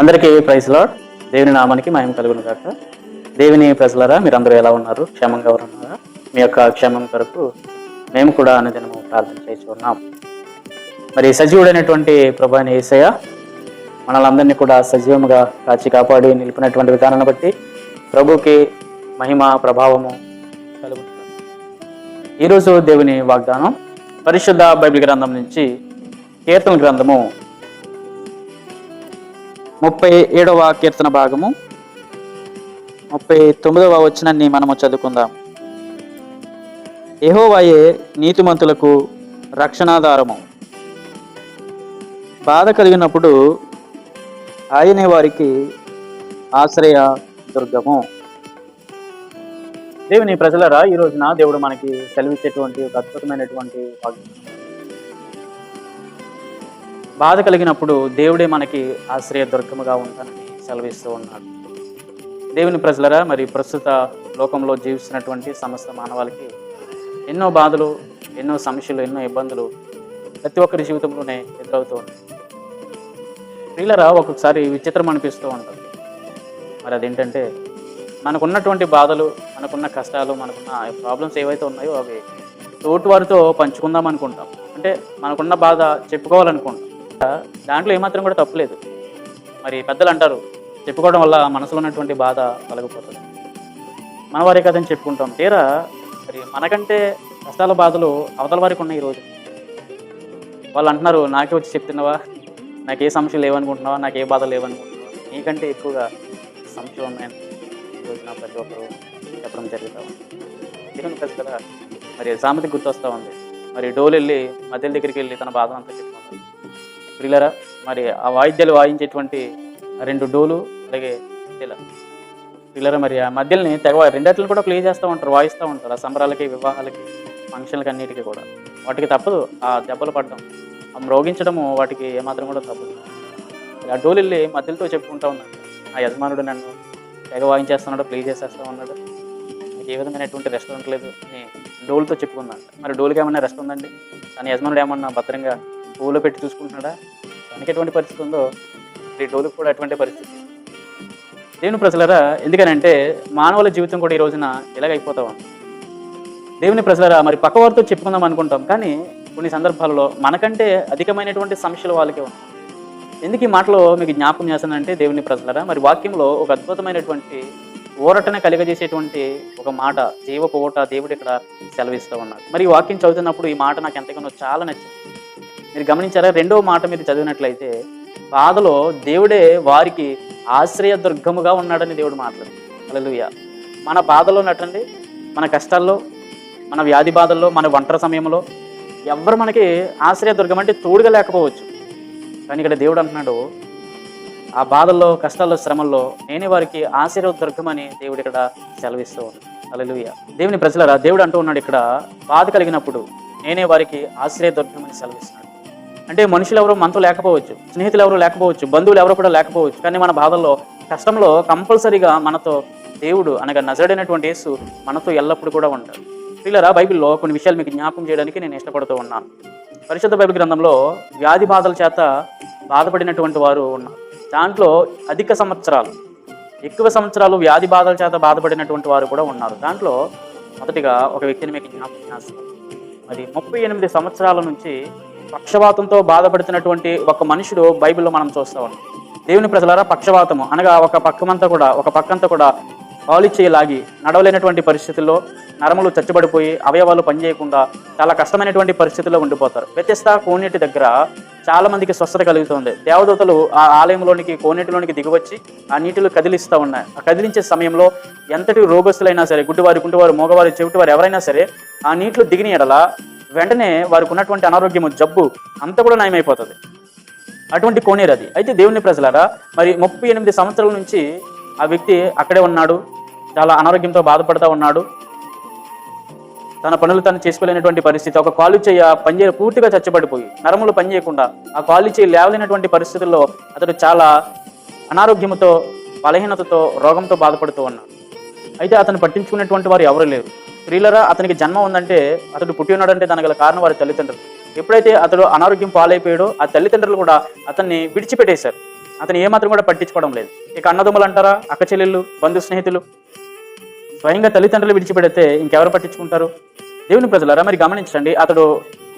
అందరికీ praise lord. దేవుని నామానికి మహిమ కలుగును గాక. దేవుని ప్రజలారా, మీరందరూ ఎలా ఉన్నారు? క్షేమంగా ఉన్నారా? మీ యొక్క క్షేమం కొరకు మేము కూడా అనుదినము ప్రార్థన చేస్తున్నాం. మరి సజీవుడైనటువంటి ప్రభువైన యేసయ్య మనలందరినీ కూడా సజీవముగా కాచి కాపాడి నిలిపినటువంటి విధానాన్ని బట్టి ప్రభుకి మహిమ ప్రభావము కలుగుతుంది. ఈరోజు దేవుని వాగ్దానం పరిశుద్ధ బైబిల్ గ్రంథం నుంచి కీర్తన గ్రంథము 37వ కీర్తన భాగము 39వ వచనాన్ని మనము చదువుకుందాం. యెహోవాయే నీతిమంతులకు రక్షణాధారము, బాధ కలిగినప్పుడు ఆయనే వారికి ఆశ్రయ దుర్గము. దేవుని ప్రజలరా, ఈ రోజున దేవుడు మనకి సెలవిచ్చేటువంటి ఒక అద్భుతమైనటువంటి వాగ్దానం. బాధ కలిగినప్పుడు దేవుడే మనకి ఆశ్రయ దుర్గముగా ఉంటానని సెలవిస్తూ ఉన్నాడు. దేవుని ప్రజలరా, మరి ప్రస్తుత లోకంలో జీవిస్తున్నటువంటి సమస్త మానవాళికి ఎన్నో బాధలు, ఎన్నో సమస్యలు, ఎన్నో ఇబ్బందులు ప్రతి ఒక్కరి జీవితంలోనే ఎదురవుతూ ఉంటాయి. ప్రియులరా, ఒక్కొక్కసారి విచిత్రం అనిపిస్తూ ఉంటుంది. మరి అదేంటంటే, మనకున్నటువంటి బాధలు, మనకున్న కష్టాలు, మనకున్న ప్రాబ్లమ్స్ ఏవైతే ఉన్నాయో అవి తోటి వారితో పంచుకుందాం అనుకుంటాం. అంటే మనకున్న బాధ చెప్పుకోవాలనుకుంటాం. దాంట్లో ఏమాత్రం కూడా తప్పులేదు. మరి పెద్దలు అంటారు, చెప్పుకోవడం వల్ల మనసులో ఉన్నటువంటి బాధ తొలగిపోతుంది. మన వారే కదని చెప్పుకుంటాం. తీరా మరి మనకంటే కష్టాల బాధలు అవతల వారికి ఉన్నాయి. ఈరోజు వాళ్ళు అంటున్నారు, నాకే వచ్చి చెప్తున్నావా, నాకు ఏ సమస్యలు లేవనుకుంటున్నావా, నాకు ఏ బాధలు లేవనుకుంటున్నావా, నీకంటే ఎక్కువగా సమస్యలు ఉన్నాయని ఈరోజు నా ప్రతి ఒక్కరు చెప్పడం జరుగుతూ ఉంది. దేవుని ప్రజలు కదా, మరి సామెత గుర్తొస్తూ ఉంది. మరి డోలు వెళ్ళి మధ్యల దగ్గరికి వెళ్ళి తన బాధ అంతా చెప్పుకుంటారు. ప్రియులరా, మరి ఆ వాయిద్యాలు వాయించేటువంటి 2 డోలు, అలాగే ఇలా పిల్లరా, మరి ఆ మధ్యలని రెండట్లు కూడా ప్లే చేస్తూ ఉంటారు, వాయిస్తూ ఉంటారు. ఆ సంబరాలకి, వివాహాలకి, ఫంక్షన్లకి అన్నిటికీ కూడా వాటికి తప్పదు ఆ దెబ్బలు పడడం, ఆ మ్రోగించడము వాటికి ఏమాత్రం కూడా తప్పదు. ఆ డోలు వెళ్ళి మధ్యలతో చెప్పుకుంటూ ఉన్నాడు, ఆ యజమానుడు నన్ను తెగ వాయించేస్తున్నాడు, ప్లే చేసేస్తూ ఉన్నాడు, నాకు ఏ విధమైనటువంటి రెస్ట్ ఉండలేదు అని డోలుతో చెప్పుకున్నాడు. మరి డోలుకి ఏమన్నా రెస్ట్ ఉందండి? తన యజమానుడు ఏమన్నా భద్రంగా పువ్వులో పెట్టి చూసుకుంటున్నాడా? తనకి ఎటువంటి పరిస్థితి ఉందో ఈ డోలుకి కూడా అటువంటి పరిస్థితి. దేవుని ప్రజలరా, ఎందుకనంటే మానవుల జీవితం కూడా ఈ రోజున ఇలాగైపోతా ఉంది. దేవుని ప్రజలరా, మరి పక్కవారితో చెప్పుకుందాం అనుకుంటాం, కానీ కొన్ని సందర్భాలలో మనకంటే అధికమైనటువంటి సమస్యలు వాళ్ళకే ఉన్నాయి. ఎందుకు ఈ మాటలో మీకు జ్ఞాపకం చేస్తానంటే, దేవుని ప్రజలరా, మరి వాక్యంలో ఒక అద్భుతమైనటువంటి ఊరటను కలిగజేసేటువంటి ఒక మాట, జీవపు ఊట దేవుడు ఇక్కడ సెలవిస్తూ ఉన్నాడు. మరి ఈ వాక్యం చదువుతున్నప్పుడు ఈ మాట నాకు ఎంతగానో చాలా నచ్చింది. మీరు గమనించారా? 2వ మాట మీరు చదివినట్లయితే, బాధలో దేవుడే వారికి ఆశ్రయ దుర్గముగా ఉన్నాడని దేవుడు మాట్లాడు. హల్లెలూయా. మన బాధలో ఉన్నట్టండి, మన కష్టాల్లో, మన వ్యాధి బాధల్లో, మన ఒంటరి సమయంలో ఎవ్వరు మనకి ఆశ్రయ దుర్గం అంటే తోడుగా లేకపోవచ్చు. కానీ ఇక్కడ దేవుడు అంటున్నాడు, ఆ బాధల్లో, కష్టాల్లో, శ్రమల్లో నేనే వారికి ఆశ్రయ దుర్గం అని దేవుడు ఇక్కడ సెలవిస్తూ ఉన్నాడు. హల్లెలూయా. దేవుని ప్రజలరా, దేవుడు అంటూ ఉన్నాడు ఇక్కడ, బాధ కలిగినప్పుడు నేనే వారికి ఆశ్రయ దుర్గం అని సెలవిస్తున్నాడు. అంటే మనుషులు ఎవరు మనతో లేకపోవచ్చు, స్నేహితులు ఎవరు లేకపోవచ్చు, బంధువులు ఎవరు కూడా లేకపోవచ్చు, కానీ మన బాధల్లో, కష్టంలో కంపల్సరీగా మనతో దేవుడు అనగా నజరేడైనటువంటి యేసు మనతో ఎల్లప్పుడూ కూడా ఉంటాడు. పిల్లరా, బైబిల్లో కొన్ని విషయాలు మీకు జ్ఞాపకం చేయడానికి నేను ఇష్టపడుతూ ఉన్నాను. పరిశుద్ధ బైబిల్ గ్రంథంలో వ్యాధి బాధల చేత బాధపడినటువంటి వారు ఉన్నారు. దాంట్లో ఎక్కువ సంవత్సరాలు వ్యాధి బాధల చేత బాధపడినటువంటి వారు కూడా ఉన్నారు. దాంట్లో మొదటిగా ఒక వ్యక్తిని మీకు జ్ఞాపకం చేస్తాను. మరి 38 సంవత్సరాల నుంచి పక్షవాతంతో బాధపడుతున్నటువంటి ఒక మనుషుడు బైబిల్లో మనం చూస్తూ ఉన్నాం. దేవుని ప్రజలారా, పక్షవాతము అనగా ఒక పక్కంతా కూడా కాలు చేయలాగి నడవలేనటువంటి పరిస్థితుల్లో నరములు చచ్చుబడిపోయి అవయవాలు పనిచేయకుండా చాలా కష్టమైనటువంటి పరిస్థితుల్లో ఉండిపోతారు. వ్యత్యస్త కోనేటి దగ్గర చాలా మందికి స్వస్థత కలుగుతుంది. దేవదూతలు ఆ ఆలయంలోనికి, కోనేటిలోనికి దిగివచ్చి ఆ నీటిలో కదిలిస్తూ ఉన్నాయి. ఆ కదిలించే సమయంలో ఎంతటి రోగస్తులైనా సరే, గుడ్డివారు, కుంటివారు, మోగవారు, చెవిటివారు ఎవరైనా సరే ఆ నీటిలో దిగిన ఎడల వెంటనే వారికి ఉన్నటువంటి అనారోగ్యము, జబ్బు అంతా కూడా నయమైపోతుంది. అటువంటి కోనేరు అది. అయితే దేవుని ప్రజలారా, మరి 38 సంవత్సరాల నుంచి ఆ వ్యక్తి అక్కడే ఉన్నాడు, చాలా అనారోగ్యంతో బాధపడుతూ ఉన్నాడు. తన పనులు తను చేసుకోలేనటువంటి పరిస్థితి, ఒక కాలు చేయ పనిచేయ పూర్తిగా చచ్చబడిపోయి నరములు పనిచేయకుండా ఆ కాలు చేయి లేవలేనటువంటి పరిస్థితుల్లో అతడు చాలా అనారోగ్యంతో, బలహీనతతో, రోగంతో బాధపడుతూ ఉన్నాడు. అయితే అతను పట్టించుకునేటువంటి వారు ఎవరు లేరు. స్త్రీలరా, అతనికి జన్మ ఉందంటే, అతడు పుట్టి ఉన్నాడంటే దానికి గల కారణం వారి తల్లిదండ్రులు. ఎప్పుడైతే అతడు అనారోగ్యం పాలైపోయాడో ఆ తల్లిదండ్రులు కూడా అతన్ని విడిచిపెట్టేశారు. అతను ఏమాత్రం కూడా పట్టించుకోవడం లేదు. ఇక అన్నదమ్ములు అంటారా, అక్క చెల్లెళ్ళు, బంధు స్నేహితులు, స్వయంగా తల్లిదండ్రులు విడిచిపెడితే ఇంకెవరు పట్టించుకుంటారు? దేవుని ప్రజలారా మరి గమనించండి, అతడు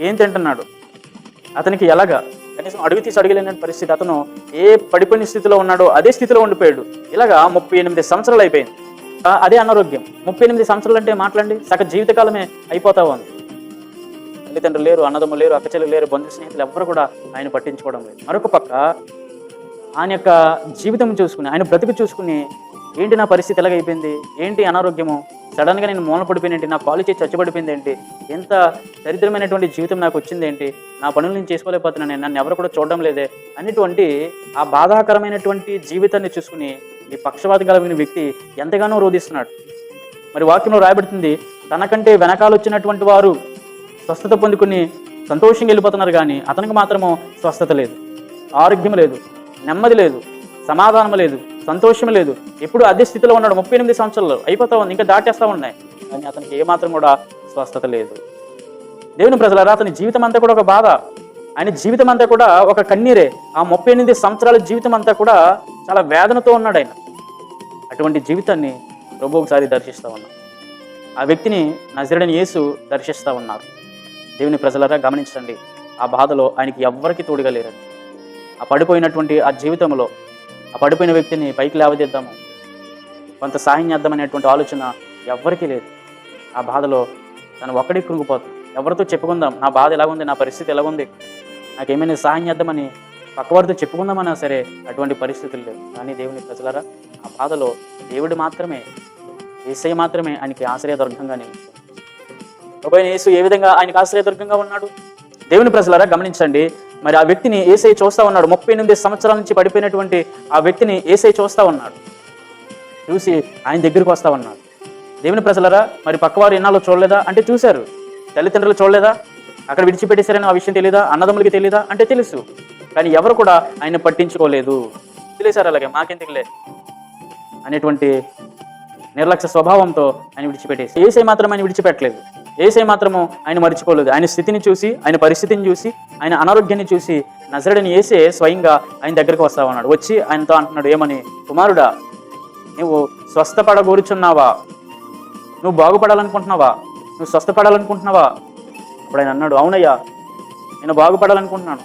ఏం తింటున్నాడు, అతనికి ఎలాగా కనీసం అడుగు తీసి అడగలేని పరిస్థితి, అతను ఏ పడిపోయిన స్థితిలో ఉన్నాడో అదే స్థితిలో ఉండిపోయాడు. ఇలాగా 38 సంవత్సరాలు అయిపోయింది. అదే అనారోగ్యం. 38 సంవత్సరాలు అంటే మాట్లాడండి, సగ జీవితకాలమే అయిపోతా ఉంది. తల్లిదండ్రులు లేరు, అన్నదమ్ములు లేరు, అక్కచెల్లెలు లేరు, బంధు స్నేహితులు ఎవ్వరు కూడా ఆయన పట్టించుకోవడం లేదు. మరొక పక్క ఆయన యొక్క జీవితం చూసుకుని, ఆయన బ్రతుకు చూసుకుని, ఏంటి నా పరిస్థితి ఎలాగైపోయింది, ఏంటి అనారోగ్యము, సడన్గా నేను మూల పడిపోయినేంటి, నా కాలు చేసి చచ్చబడిపోయింది ఏంటి, ఎంత దరిద్రమైనటువంటి జీవితం నాకు వచ్చింది ఏంటి, నా పనులు నేను చేసుకోలేకపోతున్నాను, నన్ను ఎవరు కూడా చూడడం లేదే అనేటువంటి ఆ బాధాకరమైనటువంటి జీవితాన్ని చూసుకుని ఈ పక్షవాతి కలిగిన వ్యక్తి ఎంతగానో రోధిస్తున్నాడు. మరి వాక్యంలో రాయబడుతుంది, తనకంటే వెనకాల వచ్చినటువంటి వారు స్వస్థత పొందుకుని సంతోషంగా వెళ్ళిపోతున్నారు, కానీ అతనికి మాత్రము స్వస్థత లేదు, ఆరోగ్యం లేదు, నెమ్మది లేదు, సమాధానం లేదు, సంతోషం లేదు. ఎప్పుడు అదే స్థితిలో ఉన్నాడు. 38 సంవత్సరాలు అయిపోతా ఉంది, ఇంకా దాటేస్తా ఉన్నాయి, కానీ అతనికి ఏమాత్రం కూడా స్వస్థత లేదు. దేవుని ప్రజలారా, అతని జీవితం అంతా కూడా ఒక బాధ, ఆయన జీవితం అంతా కూడా ఒక కన్నీరే. ఆ 38 సంవత్సరాల జీవితం అంతా కూడా చాలా వేదనతో ఉన్నాడు ఆయన. అటువంటి జీవితాన్ని ప్రభు ఒకసారి దర్శిస్తూ ఉన్నాం. ఆ వ్యక్తిని నజరేయుడైన యేసు దర్శిస్తూ ఉన్నారు. దేవుని ప్రజలారా గమనించండి, ఆ బాధలో ఆయనకి ఎవ్వరికి తోడుగా లేరండి. ఆ పడిపోయినటువంటి ఆ జీవితంలో ఆ పడిపోయిన వ్యక్తిని పైకి లేవదీద్దాము, కొంత సాయం చేద్దామనేటువంటి ఆలోచన ఎవ్వరికీ లేదు. ఆ బాధలో తను ఒక్కడికి కృంగిపోతుంది. ఎవరితో చెప్పుకుందాం, నా బాధ ఎలాగుంది, నా పరిస్థితి ఎలాగుంది, నాకేమైనా సాయం చేద్దామని పక్కవారితో చెప్పుకుందామన్నా సరే అటువంటి పరిస్థితులు లేవు. కానీ దేవుని ప్రజలారా, ఆ బాధలో దేవుడు మాత్రమే, యేసయ్య మాత్రమే ఆయనకి ఆశ్రయదుర్గంగా నిలిచాడు. ప్రభువైన యేసు ఏ విధంగా ఆయనకు ఆశ్రయదుర్గంగా ఉన్నాడు? దేవుని ప్రజలారా గమనించండి, మరి ఆ వ్యక్తిని యేసయ్య చూస్తూ ఉన్నాడు. 38 సంవత్సరాల నుంచి పడిపోయినటువంటి ఆ వ్యక్తిని యేసయ్య చూస్తూ ఉన్నాడు. చూసి ఆయన దగ్గరికి వస్తూ ఉన్నాడు. దేవుని ప్రజలారా, మరి పక్కవారు ఎన్నాళ్ళు చూడలేదా అంటే చూశారు. తల్లిదండ్రులు చూడలేదా, అక్కడ విడిచిపెట్టేశారని ఆ విషయం తెలీదా, అన్నదమ్ములకి తెలీదా అంటే తెలుసు. కానీ ఎవరు కూడా ఆయన పట్టించుకోలేదు. తెలిసారు అలాగే మాకెందుకులే అనేటువంటి నిర్లక్ష్య స్వభావంతో ఆయన విడిచిపెట్టేసి, యేసయ్య మాత్రం ఆయన విడిచిపెట్టలేదు. యేసయ్య మాత్రము ఆయన మర్చిపోలేదు. ఆయన స్థితిని చూసి, ఆయన పరిస్థితిని చూసి, ఆయన అనారోగ్యాన్ని చూసి నజరేయుడైన యేసే స్వయంగా ఆయన దగ్గరికి వస్తా ఉన్నాడు. వచ్చి ఆయనతో అంటున్నాడు, ఏమని, కుమారుడా, నువ్వు స్వస్థపడగోరుచున్నావా, నువ్వు బాగుపడాలనుకుంటున్నావా, నువ్వు స్వస్థపడాలనుకుంటున్నావా? అప్పుడు ఆయన అన్నాడు, అవునయ్యా, నేను బాగుపడాలనుకుంటున్నాను,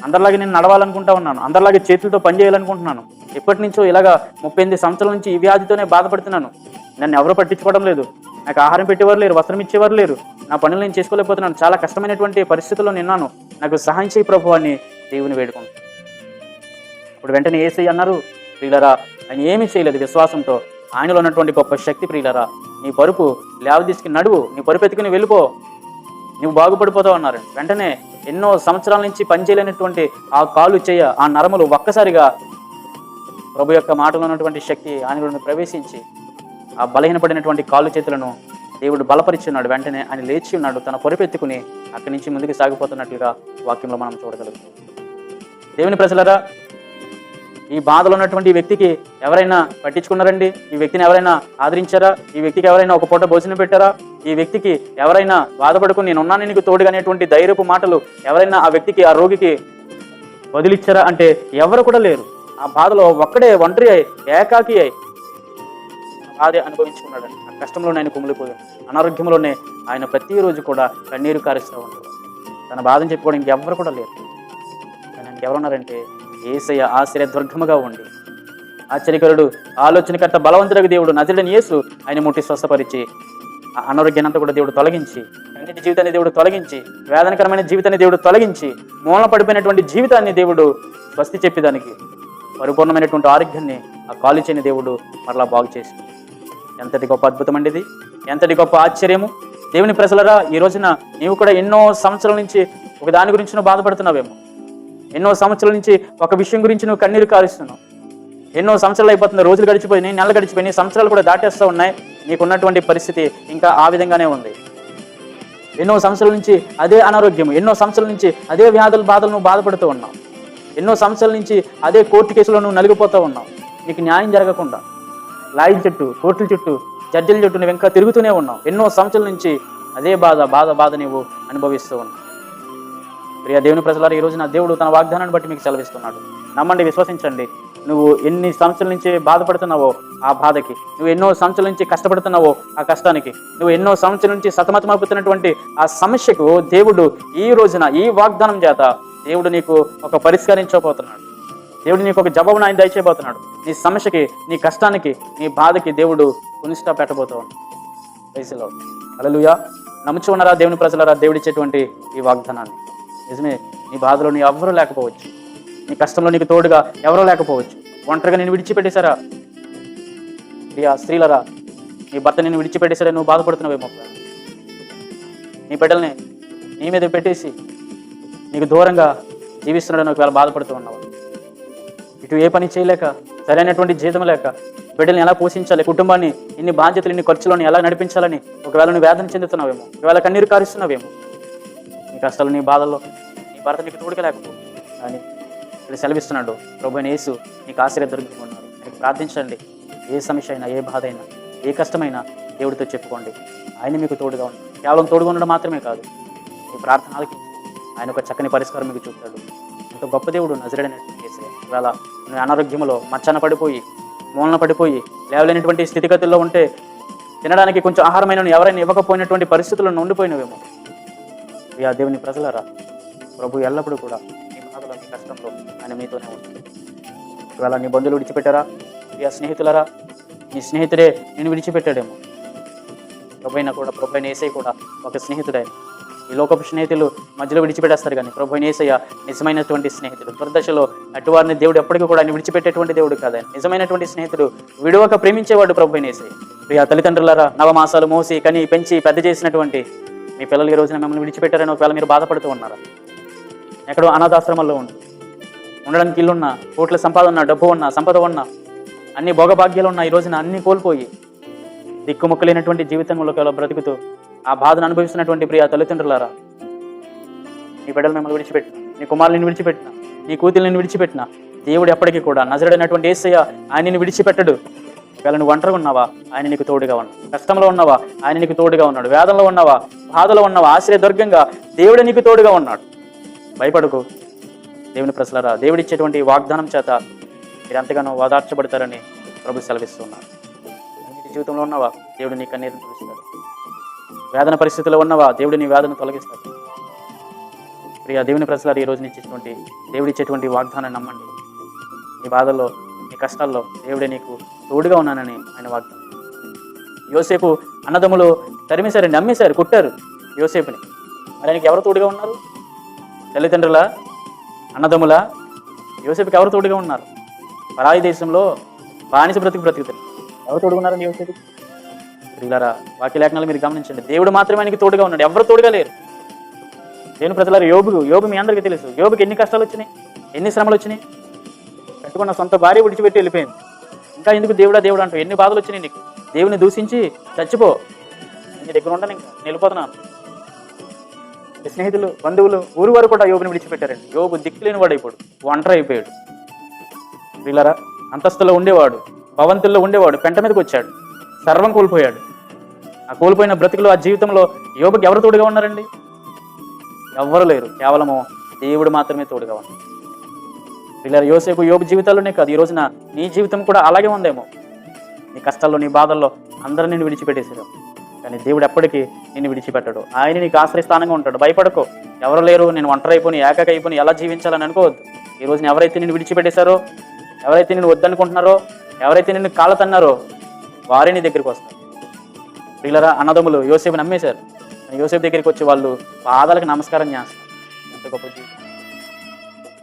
అందరిలాగే నేను నడవాలనుకుంటా ఉన్నాను, అందరిలాగే చేతులతో పని చేయాలనుకుంటున్నాను. ఎప్పటి నుంచో ఇలాగా 38 సంవత్సరాల నుంచి ఈ వ్యాధితోనే బాధపడుతున్నాను. నన్ను ఎవరో పట్టించుకోవడం లేదు, నాకు ఆహారం పెట్టేవారు లేరు, వస్త్రం ఇచ్చేవారు లేరు, నా పనులు నేను చేసుకోలేకపోతున్నాను, చాలా కష్టమైనటువంటి పరిస్థితుల్లో నిన్నాను, నాకు సహాయం చేయి ప్రభు అని దేవుని వేడుకుంటాను. ఇప్పుడు వెంటనే యేసయ్య అన్నారు, ప్రియులరా, ఆయన ఏమీ చేయలేదు. విశ్వాసంతో ఆయనలో ఉన్నటువంటి గొప్ప శక్తి, ప్రియులరా, నీ పరుపు తీసుకుని నడువు, నీ పరుపు ఎత్తుకుని వెళ్ళిపో, నువ్వు బాగుపడిపోతావు అన్నారు. వెంటనే ఎన్నో సంవత్సరాల నుంచి పనిచేయలేనటువంటి ఆ కాలు చేయ, ఆ నరములు ఒక్కసారిగా ప్రభు యొక్క మాటలో ఉన్నటువంటి శక్తి ఆయనలో ప్రవేశించి ఆ బలహీనపడినటువంటి కాలు చేతులను దేవుడు బలపరిచున్నాడు. వెంటనే ఆయన లేచి ఉన్నాడు, తన పొరపెత్తుకుని అక్కడి నుంచి ముందుకు సాగిపోతున్నట్లుగా వాక్యంలో మనం చూడగలుగుతాం. దేవుని ప్రజలరా, ఈ బాధలో ఉన్నటువంటి వ్యక్తికి ఎవరైనా పట్టించుకున్నారండి? ఈ వ్యక్తిని ఎవరైనా ఆదరించారా? ఈ వ్యక్తికి ఎవరైనా ఒక పూట భోజనం పెట్టారా? ఈ వ్యక్తికి ఎవరైనా బాధపడుకుని నేను ఉన్నాను నీకు తోడుగా అనేటువంటి ధైర్యపు మాటలు ఎవరైనా ఆ వ్యక్తికి, ఆ రోగికి వదిలిచ్చారా అంటే ఎవరు కూడా లేరు. ఆ బాధలో ఒక్కడే ఒంటరి అయి, ఏకాకి అయి బాధ అనుభవించుకున్నాడండి. ఆ కష్టంలోనే ఆయన కుమిలిపోయాడు. అనారోగ్యంలోనే ఆయన ప్రతిరోజు కూడా కన్నీరు కారుస్తూ ఉంటాడు. తన బాధను చెప్పుకోవడానికి ఎవరు కూడా లేరు. కానీ ఆయనకి ఎవరున్నారంటే యేసయ్య ఆశ్రయదుర్గముగా ఉండి, ఆశ్చర్యకరుడు, ఆలోచనకర్త, బలవంతుడకు దేవుడు నజరేయుడైన యేసు ఆయన ముట్టి స్వస్థపరిచి ఆ అనారోగ్యాన్ని అంతా కూడా దేవుడు తొలగించి, అన్నిటి జీవితాన్ని దేవుడు తొలగించి, వేదనకరమైన జీవితాన్ని దేవుడు తొలగించి, మూలన పడిపోయినటువంటి జీవితాన్ని దేవుడు స్వస్తి చెప్పేదానికి పరిపూర్ణమైనటువంటి ఆరోగ్యాన్ని ఆ కాలు చేయని దేవుడు మరలా బాగు చేసి, ఎంతటి గొప్ప అద్భుతం అండి ఇది, ఎంతటి గొప్ప ఆశ్చర్యము. దేవుని ప్రజలరా, ఈ రోజున నీవు కూడా ఎన్నో సంవత్సరాల నుంచి ఒక దాని గురించి నువ్వు బాధపడుతున్నావేమో, ఎన్నో సంవత్సరాల నుంచి ఒక విషయం గురించి నువ్వు కన్నీరు కారుస్తున్నావు. ఎన్నో సంవత్సరాలు అయిపోతుంది, రోజులు గడిచిపోయినాయి, నెలలు గడిచిపోయినాయి, సంవత్సరాలు కూడా దాటేస్తూ ఉన్నాయి. నీకున్నటువంటి పరిస్థితి ఇంకా ఆ విధంగానే ఉంది. ఎన్నో సంవత్సరాల నుంచి అదే అనారోగ్యం, ఎన్నో సంవత్సరాల నుంచి అదే బాధలు నువ్వు బాధపడుతూ ఉన్నావు. ఎన్నో సంవత్సరాల నుంచి అదే కోర్టు కేసులో నువ్వు నలిగిపోతూ ఉన్నావు. నీకు న్యాయం జరగకుండా లాయర్ చుట్టూ, కోర్టుల చుట్టూ, జడ్జిల చుట్టూ నువ్వు ఇంకా తిరుగుతూనే ఉన్నావు. ఎన్నో సంవత్సరాల నుంచి అదే బాధ నువ్వు అనుభవిస్తూ ఉన్నావు. ప్రియ దేవుని ప్రజలారా, ఈ రోజు నా దేవుడు తన వాగ్దానాన్ని బట్టి మీకు సెలవిస్తున్నాడు. నమ్మండి, విశ్వసించండి. నువ్వు ఎన్ని సంవత్సరాల నుంచి బాధపడుతున్నావో ఆ బాధకి, నువ్వు ఎన్నో సంవత్సరాల నుంచి కష్టపడుతున్నావో ఆ కష్టానికి, నువ్వు ఎన్నో సంవత్సరాల నుంచి సతమతమవుతున్నటువంటి ఆ సమస్యకు దేవుడు ఈ రోజున ఈ వాగ్దానం చేత దేవుడు నీకు ఒక పరిష్కరించబోతున్నాడు. దేవుడు నీకు ఒక జవాబును ఆయన దయచేయబోతున్నాడు. నీ సమస్యకి, నీ కష్టానికి, నీ బాధకి దేవుడు పునిష్ట పెట్టబోతూ ఉన్నాడు. ప్రైజ్లో హల్లెలూయా. నమ్ముచు ఉన్నారా దేవుని ప్రజలారా దేవుడిచ్చేటువంటి ఈ వాగ్దానాన్ని? నిజమే, నీ బాధలో నీ ఎవ్వరూ లేకపోవచ్చు, నీ కష్టంలో నీకు తోడుగా ఎవరో లేకపోవచ్చు. ఒంటరిగా నేను విడిచిపెట్టేశారా? ప్రియా స్త్రీలరా, నీ భర్త నేను విడిచిపెట్టేశారా? నువ్వు బాధపడుతున్నావేమో. నీ బిడ్డల్ని నీ మీద పెట్టేసి నీకు దూరంగా జీవిస్తున్నాడని ఒకవేళ బాధపడుతూ ఉన్నావు. ఇటు ఏ పని చేయలేక, సరైనటువంటి జీతం లేక, బిడ్డల్ని ఎలా పోషించాలి, కుటుంబాన్ని ఇన్ని బాధ్యతలు, ఇన్ని ఖర్చులను ఎలా నడిపించాలని ఒకవేళ నువ్వు వేదన చెందుతున్నావేమో, ఒకవేళ కన్నీరు కారుస్తున్నావేమో. నీ కష్టాలు, నీ బాధల్లో నీ భర్త నీకు తోడుగా లేకపోవు. కానీ ఇక్కడ సెలవిస్తున్నాడు ప్రభువైన యేసు నీకు ఆశీర్వాదం ఉన్నారు. నీకు ప్రార్థించండి. ఏ సమస్య అయినా, ఏ బాధ అయినా, ఏ కష్టమైనా దేవుడితో చెప్పుకోండి. ఆయన మీకు తోడుగా ఉంది. కేవలం తోడుగా ఉండడం మాత్రమే కాదు, మీ ప్రార్థన ఆలకించి ఆయన ఒక చక్కని పరిష్కారం మీకు చూపుతాడు. అంత గొప్ప దేవుడు నజరేడైనటువంటి యేసయ్య. ఇవాళ నువ్వు అనారోగ్యంలో మచ్చన పడిపోయి, మూలన పడిపోయి, లేవలేనటువంటి స్థితిగతుల్లో ఉంటే, తినడానికి కొంచెం ఆహారమైన ఎవరైనా ఇవ్వకపోయినటువంటి పరిస్థితుల్లో ఉండిపోయినవేమో. ఇక దేవుని ప్రజలారా, ప్రభు ఎల్లప్పుడూ కూడా మీ బాధలో, మీ కష్టంలో ఆయన మీతోనే ఉంటుంది. ఇవాళ నీ బంధువులు విడిచిపెట్టారా? ఇక స్నేహితులరా, నీ స్నేహితుడే నేను విడిచిపెట్టాడేమో. ప్రభు అయిన యేసయ్య కూడా ఒక స్నేహితుడే. ఈ లోకపు స్నేహితులు మధ్యలో విడిచిపెట్టేస్తారు, కానీ ప్రభు అయిన యేసయ్య నిజమైనటువంటి స్నేహితుడు. దుర్దశలో అటువారిని దేవుడు ఎప్పటికీ కూడా విడిచిపెట్టేటువంటి దేవుడు కాదు. నిజమైనటువంటి స్నేహితుడు, విడువక ప్రేమించేవాడు ప్రభు అయిన యేసయ్య. ప్రియ తల్లిదండ్రులారా, నవమాసాలు మోసి కని పెంచి పెద్ద చేసినటువంటి మీ పిల్లలు ఈ రోజున మిమ్మల్ని విడిచిపెట్టారని ఒకవేళ మీరు బాధపడుతూ ఉన్నారా? ఎక్కడో అనాథాశ్రమంలో ఉండడానికి ఇల్లున్నా, కోట్ల సంపాదన ఉన్నా, డబ్బు ఉన్నా, సంపద ఉన్నా, అన్ని భోగభాగ్యాలు ఉన్నా, ఈ రోజున అన్ని కోల్పోయి దిక్కుముక్కలేనటువంటి జీవితంలో బ్రతుకుతూ ఆ బాధను అనుభవిస్తున్నటువంటి ప్రియ తల్లిదండ్రులారా, నీ బిడ్డలు మిమ్మల్ని విడిచిపెట్టిన, నీ కుమారులను విడిచిపెట్టిన, నీ కూతుర్లను విడిచిపెట్టిన దేవుడు ఎప్పటికీ కూడా నజరేడైనటువంటి యేసయ్య ఆయనని విడిచిపెట్టడు. ఒకవేళ నువ్వు ఒంటరిగా ఉన్నావా? ఆయన నీకు తోడుగా ఉన్నాడు. కష్టంలో ఉన్నావా? ఆయన నీకు తోడుగా ఉన్నాడు. వేదంలో ఉన్నావా? బాధలో ఉన్నావా? ఆశ్రయదుర్గంగా దేవుడు నీకు తోడుగా ఉన్నాడు. భయపడకు దేవుని ప్రజలారా. దేవుడిచ్చేటువంటి వాగ్దానం చేత మీరు ఎంతగానో ఓదార్చబడతారని ప్రభు సెలవిస్తున్నారు. నీ జీవితంలో ఉన్నావా? దేవుడు నీ కన్నీరుని తుడుస్తాడు. వేదన పరిస్థితుల్లో ఉన్నవా? దేవుడు నీ వేదన తొలగిస్తాడు. ప్రియ దేవుని ప్రజలారా, ఈ రోజు ఇచ్చేటువంటి దేవుడిచ్చేటువంటి వాగ్దానాన్ని నమ్మండి. నీ బాధల్లో, నీ కష్టాల్లో దేవుడే నీకు తోడుగా ఉన్నానని ఆయన వాగ్దానం. యోసేపు అన్నదమ్ములు తరిమేశారండి, అమ్మేశారు, కుట్టారు యోసేపుని. మరి ఆయనకి ఎవరు తోడుగా ఉన్నారు? తల్లిదండ్రుల, అన్నదమ్ముల? యోసేపుకి ఎవరు తోడుగా ఉన్నారు? పరాయి దేశంలో బానిస బ్రతుకుతారు. ఎవరు తోడుగున్నారండి యోసేపు? ప్రియులారా, వాక్య లేఖనాలు మీరు గమనించండి. దేవుడు మాత్రమే ఆయనకి తోడుగా ఉన్నాడు, ఎవరు తోడుగా లేరు. దేవుని ప్రజలారా, యోబు మీ అందరికీ తెలుసు. యోబుకి ఎన్ని కష్టాలు వచ్చినాయి, ఎన్ని శ్రమలు వచ్చినాయి. కట్టుకున్న సొంత భార్య విడిచిపెట్టి వెళ్ళిపోయింది. ఇంకా ఎందుకు దేవుడా దేవుడు అంటూ ఎన్ని బాధలు వచ్చినాయి నీకు? దేవుని దూషించి చచ్చిపో, నీ దగ్గర ఉండను, ఇంకా వెళ్ళిపోతున్నాను. స్నేహితులు, బంధువులు, ఊరు వారు కూడా యోబుని విడిచిపెట్టారండి. యోబు దిక్కులేని వాడు అయిపోయాడు, ఒంటరి అయిపోయాడు. ప్రియులారా, అంతస్తులో ఉండేవాడు, భవంతుల్లో ఉండేవాడు, పెంట మీదకి వచ్చాడు, సర్వం కోల్పోయాడు. ఆ కోల్పోయిన బ్రతుకులో, ఆ జీవితంలో యోబుకి ఎవరు తోడుగా ఉన్నారండి? ఎవ్వరు లేరు, కేవలము దేవుడు మాత్రమే తోడుగా ఉన్నాడు. ఇలా యోసేపు యోబు జీవితాల్లోనే కాదు, ఈ రోజున నీ జీవితం కూడా అలాగే ఉందేమో. నీ కష్టాల్లో, నీ బాధల్లో అందరూ నిన్ను విడిచిపెట్టేశారు, కానీ దేవుడు ఎప్పటికీ నిన్ను విడిచిపెట్టాడు. ఆయన నీకు ఆశ్రయస్థానంగా ఉంటాడు. భయపడకో, ఎవరు లేరు, నేను ఒంటరి అయిపోయి ఏకాకి అయిపోయి ఎలా జీవించాలని అనుకోవద్దు. ఈ రోజున ఎవరైతే నిన్ను విడిచిపెట్టేశారో, ఎవరైతే నిన్ను వద్దనుకుంటున్నారో, ఎవరైతే నిన్ను కాళ్ళతన్నారో వారే నీ దగ్గరికి వస్తారు. పిల్లరా, అన్నదమ్ములు యోసేపు నమ్మేశారు. యోసేపు దగ్గరికి వచ్చి వాళ్ళు పాదాలకు నమస్కారం చేస్తారు. ఎంత గొప్ప జీవితం.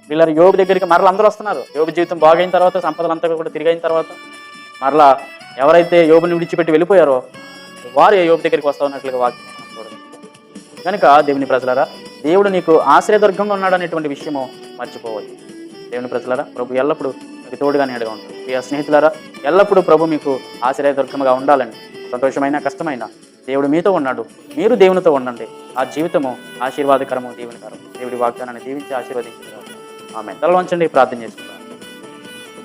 పిల్లలు యోబు దగ్గరికి మరలా అందరూ వస్తున్నారు. యోబు జీవితం బాగైన తర్వాత, సంపదలంతా కూడా తిరిగైన తర్వాత మరలా ఎవరైతే యోబుని విడిచిపెట్టి వెళ్ళిపోయారో వారు యోబు దగ్గరికి వస్తా ఉన్నట్లుగా వాక్యం చూడండి. కనుక దేవుని ప్రజలారా, దేవుడు నీకు ఆశ్రయదుర్గంగా ఉన్నాడు అనేటువంటి విషయము మర్చిపోవద్దు. దేవుని ప్రజలారా, ప్రభు ఎల్లప్పుడూ మీకు తోడుగా నీడగా ఉంటుంది. ప్రియ స్నేహితులారా, ఎల్లప్పుడూ ప్రభు మీకు ఆశ్రయదుర్గముగా ఉండాలని, సంతోషమైన కష్టమైన దేవుడు మీతో ఉన్నాడు. మీరు దేవునితో ఉండండి. ఆ జీవితము ఆశీర్వాదకరము, దీవెనకరం. దేవుడి వాగ్దానాన్ని దీవించి ఆశీర్వదించారు. ఆమేన్. తల వంచండి, ప్రార్థన చేసుకుంటాం.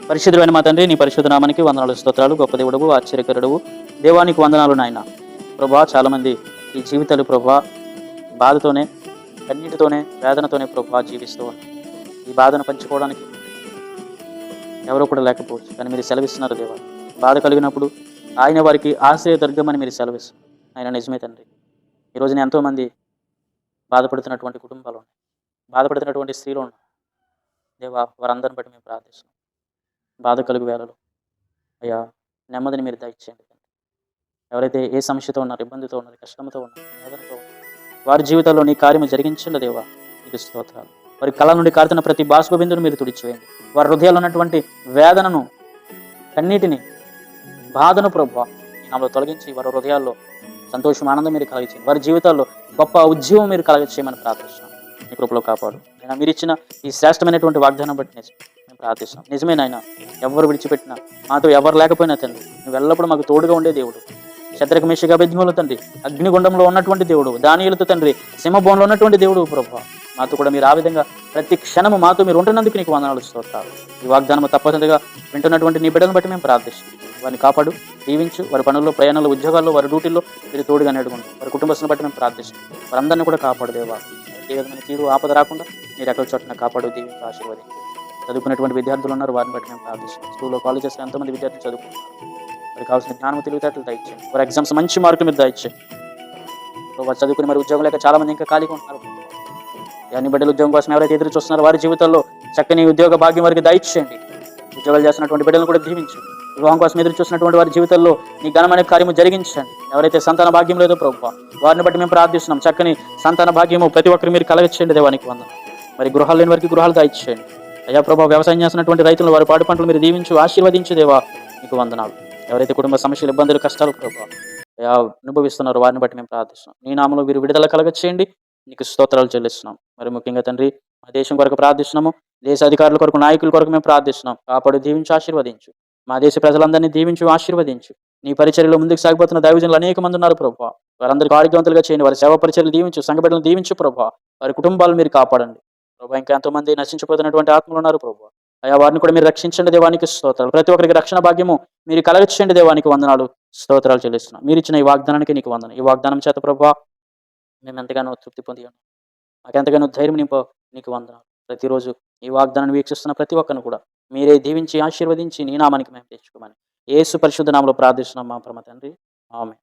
పరిశుద్ధుడైన మా తండ్రి, నీ పరిశుద్ధ నామానికి వందనాలు, స్తోత్రాలు. గొప్ప దేవుడవు, ఆశ్చర్యకరుడవు, దేవానికి వందనాలు నాయన. ప్రభా, చాలామంది ఈ జీవితాలు ప్రభా బాధతోనే, కన్నీటితోనే, వేదనతోనే ప్రభా జీవిస్తూ ఉన్నారు. ఈ బాధను పంచుకోవడానికి, ఎవరో కూడా లేకపోవచ్చు, కానీ మీరు సెలవిస్తున్నారు దేవా. బాధ కలిగినప్పుడు ఆయన వారికి ఆశ్రయదుర్గమని మీరు సెలవిస్తున్నారు. ఆయన నిజమే తండ్రి. ఈరోజున ఎంతోమంది బాధపడుతున్నటువంటి కుటుంబాలు ఉన్నాయి. బాధపడుతున్నటువంటి స్త్రీలు ఉన్నారు. దేవా, వారందరిని బట్టి మేము ప్రార్థిస్తున్నాం. బాధ కలుగు వేళలో అయ్యా నెమ్మదిని మీరు దయచేయండి. ఎవరైతే ఏ సమస్యతో ఉన్నారు, ఇబ్బందితో ఉన్నారు, కష్టంతో ఉన్నారు, వేదనతో ఉన్నారు, వారి జీవితంలో నీ కార్యము జరిగించండి దేవా. నీకు స్తోత్రాలు. వారి కళ నుండి కారుతున్న ప్రతి బాష్ప బిందును మీరు తుడిచివేయండి. వారి హృదయాల్లో ఉన్నటువంటి వేదనను, కన్నీటిని, బాధను ప్రభువా ఈ నామలో తొలగించి వారి హృదయాల్లో సంతోషం, ఆనందం మీరు కలిగించండి. వారి జీవితాల్లో గొప్ప ఉద్యమం మీరు కలగచేయమని ప్రార్థిస్తున్నాం. నీ కృపలో కాపాడు. నేను మీరు ఇచ్చిన ఈ శ్రేష్టమైనటువంటి వాగ్దానం బట్టి మేము ప్రార్థిస్తున్నాం. నిజమే నాయన, ఎవరు విడిచిపెట్టినా, మాతో ఎవరు లేకపోయినా తండ్రి, నువ్వు ఎల్లప్పుడూ మాకు తోడుగా ఉండే దేవుడు. శత్రుక మేషక అభిజ్ఞుల తండ్రి, అగ్నిగుండంలో ఉన్నటువంటి దేవుడు, దానియేలుతో తండ్రి సింహభవనంలో ఉన్నటువంటి దేవుడు ప్రభువా, మాతో కూడా మీరు ఆ విధంగా ప్రతి క్షణము మాతో మీరు ఉంటున్నందుకు నీకు వందనాలు స్తోత్రాలు. ఈ వాగ్దానం తప్పనిసరిగా వింటున్నటువంటి నీ బిడ్డలను బట్టి మేము ప్రార్థిస్తున్నాం. వారిని కాపాడు, దీవించు. వారి పనుల్లో, ప్రయాణాల్లో, ఉద్యోగాల్లో, వారి డ్యూటీల్లో మీరు తోడుగా నేడుకుంటాం. వారి కుటుంబస్తులను బట్టి మేము ప్రార్థిస్తున్నాం. వారందరినీ కూడా కాపాడు దేవా. ఏ విధమైన కీడు ఆపద రాకుండా మీరు ఎక్కడ చోటన కాపాడు, దీవించు, ఆశీర్వదించు. చదువుకున్నటువంటి విద్యార్థులు ఉన్నారు, వారిని బట్టి మేము ప్రార్థిస్తున్నాం. స్కూల్లో, కాలేజెస్లో ఎంతోమంది విద్యార్థులు చదువుకుంటున్నారు. వారికి కావాల్సిన జ్ఞానం, తెలివితేటలు దయచేయండి. వారి ఎగ్జామ్స్ మంచి మార్కులు మీరు దయచేయండి. వారు చదువుకుని మరి ఉద్యోగం లేక చాలా మంది ఇంకా ఖాళీగా ఉంటున్నారు. అన్ని బిడ్డలు ఉద్యోగం కోసం ఎవరైతే ఎదురు చూస్తున్నారో వారి జీవితాల్లో చక్కని ఉద్యోగ భాగ్యం వారికి దయచేయండి. ఉద్యోగాలు చేస్తున్నటువంటి బిడ్డలను కూడా దీవించండి. వివాహం కోసం ఎదురు చూసినటువంటి వారి జీవితాల్లో నీ ఘనమైన కార్యము జరిగించండి. ఎవరైతే సంతాన భాగ్యం లేదో ప్రభువా, వారిని బట్టి మేము ప్రార్థిస్తున్నాం. చక్కని సంతాన భాగ్యము ప్రతి ఒక్కరు మీరు కలగచేయండి దేవానికి వందనం. మరి గృహాలు లేని వారికి గృహాలు దయచేయండి. అయ్యా ప్రభావ, వ్యవసాయం చేస్తున్నటువంటి రైతులు, వారి పాడి పంటలు మీరు దీవించు, ఆశీర్వదించు దేవా. నీకు వందనాలు. ఎవరైతే కుటుంబ సమస్యలు, ఇబ్బందులు, కష్టాలు ప్రభావ అనుభవిస్తున్నారు, వారిని బట్టి మేము ప్రార్థిస్తున్నాం. నీ నామములో వీరు విడుదల కలగచేయండి. నీకు స్తోత్రాలు చెల్లిస్తున్నాం. మరి ముఖ్యంగా తండ్రి, మా దేశం కొరకు ప్రార్థిస్తున్నాము. దేశ అధికారుల కొరకు, నాయకుల కొరకు మేము ప్రార్థిస్తున్నాం. కాపాడు, దీవించు, ఆశీర్వదించు. మా దేశ ప్రజలందరినీ దీవించు, ఆశీర్వదించు. నీ పరిచర్యలో ముందుకు సాగిపోతున్న దైవజనులు అనేక మంది ఉన్నారు ప్రభువా. వారందరికీ ఆరోగ్యవంతులుగా చేయండి. వారి సేవా పరిచర్యలు దీవించు, సంఘ బిడ్డలను దీవించు ప్రభువా. వారి కుటుంబాలు మీరు కాపాడండి ప్రభువా. ఇంకా ఎంతోమంది నశించిపోతున్నటువంటి ఆత్మలు ఉన్నారు ప్రభువా. అయ్యా, వారిని కూడా మీరు రక్షించండి దేవానికి స్తోత్రాలు. ప్రతి ఒక్కరికి రక్షణ భాగ్యము మీరు కలగచేయండి దేవానికి వందనాలు, స్తోత్రాలు చెల్లిస్తున్నాం. మీరు ఇచ్చిన ఈ వాగ్దానానికి నీకు వందనం. ఈ వాగ్దానం చేత ప్రభువా మేము ఎంతగానో తృప్తి పొంది ఉన్నాం. మాకెంతగానో ధైర్యం నింపో, నీకు వందనాలు. ప్రతిరోజు ఈ వాగ్దానాన్ని వీక్షిస్తున్న ప్రతి ఒక్కరిని కూడా మీరే దీవించి, ఆశీర్వదించి నీ నామానికి మేము తెచ్చుకోమని యేసు పరిశుద్ధ నామములో ప్రార్థిస్తున్నాం మా పరమ తండ్రి. ఆమేన్.